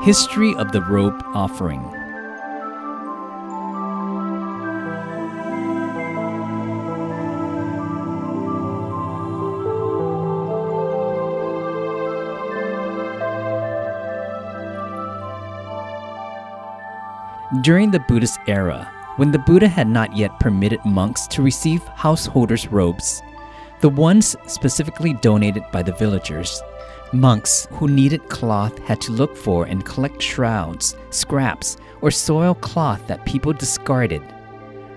History of the Robe Offering. During the Buddhist era, when the Buddha had not yet permitted monks to receive householders' robes, the ones specifically donated by the villagers, monks who needed cloth had to look for and collect shrouds, scraps, or soiled cloth that people discarded.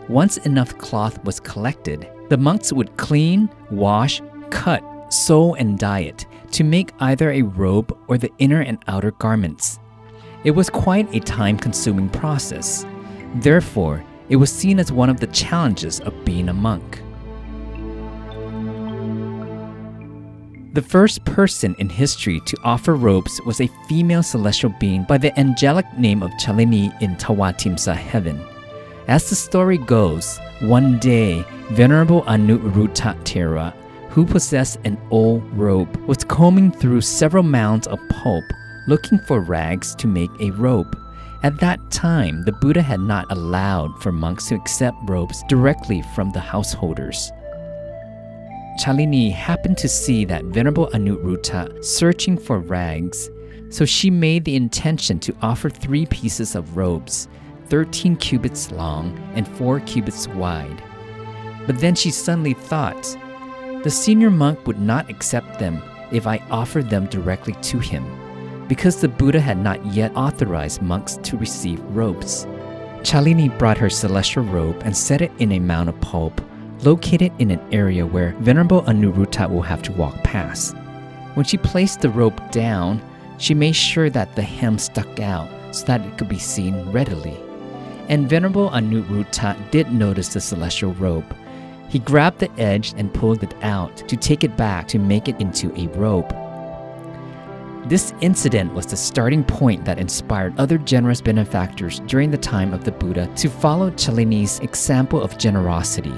Once enough cloth was collected, the monks would clean, wash, cut, sew, and dye it to make either a robe or the inner and outer garments. It was quite a time-consuming process. Therefore, it was seen as one of the challenges of being a monk. The first person in history to offer robes was a female celestial being by the angelic name of Chalini in Tawatimsa heaven. As the story goes, one day, Venerable Anuruddha Thera, who possessed an old robe, was combing through several mounds of pulp looking for rags to make a robe. At that time, the Buddha had not allowed for monks to accept robes directly from the householders. Chalini happened to see that Venerable Anuruddha searching for rags, so she made the intention to offer 3 pieces of robes, 13 cubits long and 4 cubits wide. But then she suddenly thought, the senior monk would not accept them if I offered them directly to him, because the Buddha had not yet authorized monks to receive robes. Chalini brought her celestial robe and set it in a mound of pulp located in an area where Venerable Anuruddha will have to walk past. When she placed the robe down, she made sure that the hem stuck out so that it could be seen readily. And Venerable Anuruddha did notice the celestial robe. He grabbed the edge and pulled it out to take it back to make it into a robe. This incident was the starting point that inspired other generous benefactors during the time of the Buddha to follow Chalini's example of generosity.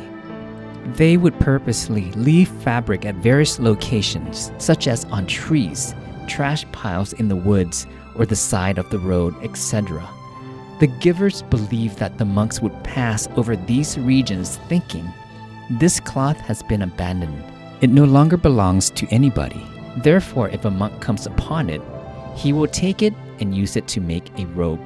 They would purposely leave fabric at various locations, such as on trees, trash piles in the woods, or the side of the road, etc. The givers believed that the monks would pass over these regions thinking, this cloth has been abandoned. It no longer belongs to anybody. Therefore, if a monk comes upon it, he will take it and use it to make a robe.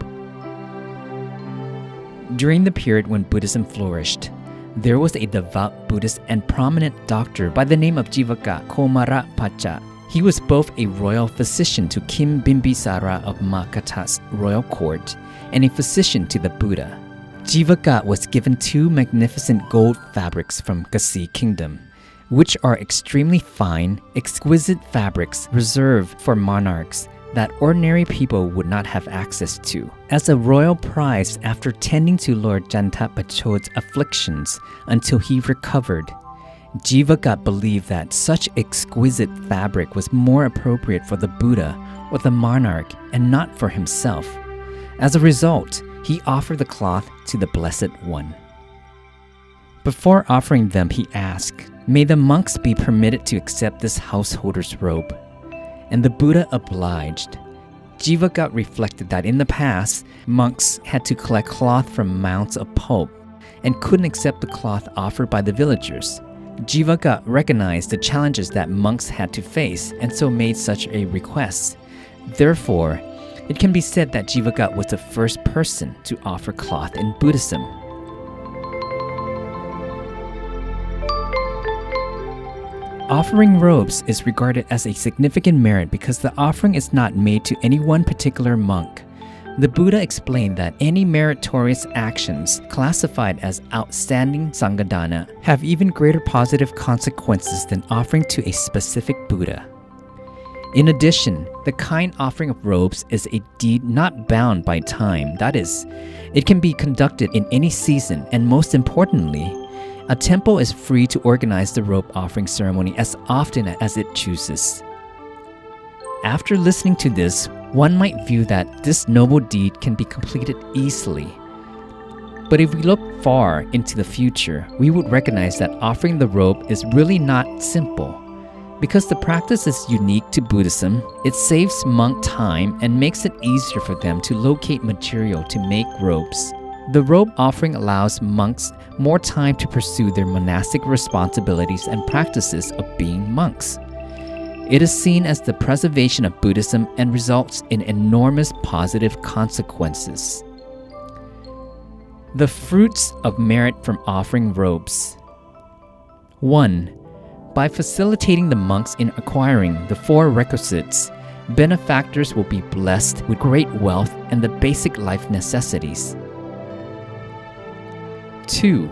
During the period when Buddhism flourished, there was a devout Buddhist and prominent doctor by the name of Jivaka Komarapacha. He was both a royal physician to King Bimbisara of Makata's royal court and a physician to the Buddha. Jivaka was given 2 magnificent gold fabrics from Kasi kingdom, which are extremely fine, exquisite fabrics reserved for monarchs that ordinary people would not have access to. As a royal prize after tending to Lord Jantapachod's afflictions until he recovered, Jivaka believed that such exquisite fabric was more appropriate for the Buddha or the monarch and not for himself. As a result, he offered the cloth to the Blessed One. Before offering them, he asked, may the monks be permitted to accept this householder's robe? And the Buddha obliged. Jivaka reflected that in the past, monks had to collect cloth from mounds of pulp and couldn't accept the cloth offered by the villagers. Jivaka recognized the challenges that monks had to face and so made such a request. Therefore, it can be said that Jivaka was the first person to offer cloth in Buddhism. Offering robes is regarded as a significant merit because the offering is not made to any one particular monk. The Buddha explained that any meritorious actions classified as outstanding sanghadana have even greater positive consequences than offering to a specific Buddha. In addition, the kind offering of robes is a deed not bound by time. That is, it can be conducted in any season, and most importantly, a temple is free to organize the robe offering ceremony as often as it chooses. After listening to this, one might view that this noble deed can be completed easily. But if we look far into the future, we would recognize that offering the robe is really not simple. Because the practice is unique to Buddhism, it saves monk time and makes it easier for them to locate material to make robes. The robe offering allows monks more time to pursue their monastic responsibilities and practices of being monks. It is seen as the preservation of Buddhism and results in enormous positive consequences. The fruits of merit from offering robes. 1. By facilitating the monks in acquiring the 4 requisites, benefactors will be blessed with great wealth and the basic life necessities. 2.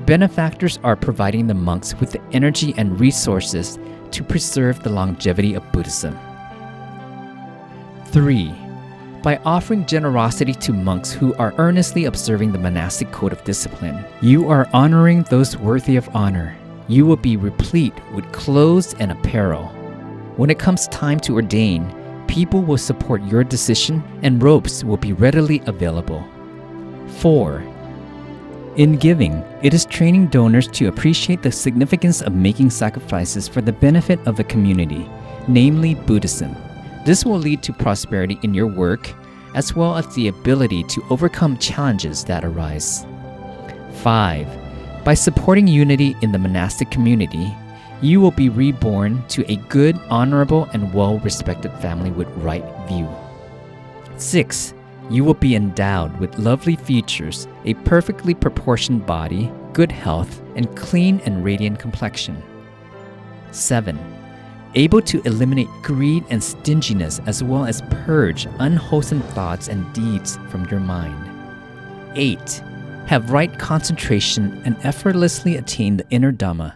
Benefactors are providing the monks with the energy and resources to preserve the longevity of Buddhism. 3. By offering generosity to monks who are earnestly observing the monastic code of discipline, you are honoring those worthy of honor. You will be replete with clothes and apparel. When it comes time to ordain, people will support your decision and robes will be readily available. 4. In giving, it is training donors to appreciate the significance of making sacrifices for the benefit of the community, namely Buddhism. This will lead to prosperity in your work, as well as the ability to overcome challenges that arise. 5. By supporting unity in the monastic community, you will be reborn to a good, honorable, and well-respected family with right view. 6. You will be endowed with lovely features, a perfectly proportioned body, good health, and clean and radiant complexion. 7. Able to eliminate greed and stinginess as well as purge unwholesome thoughts and deeds from your mind. 8. Have right concentration and effortlessly attain the inner Dhamma.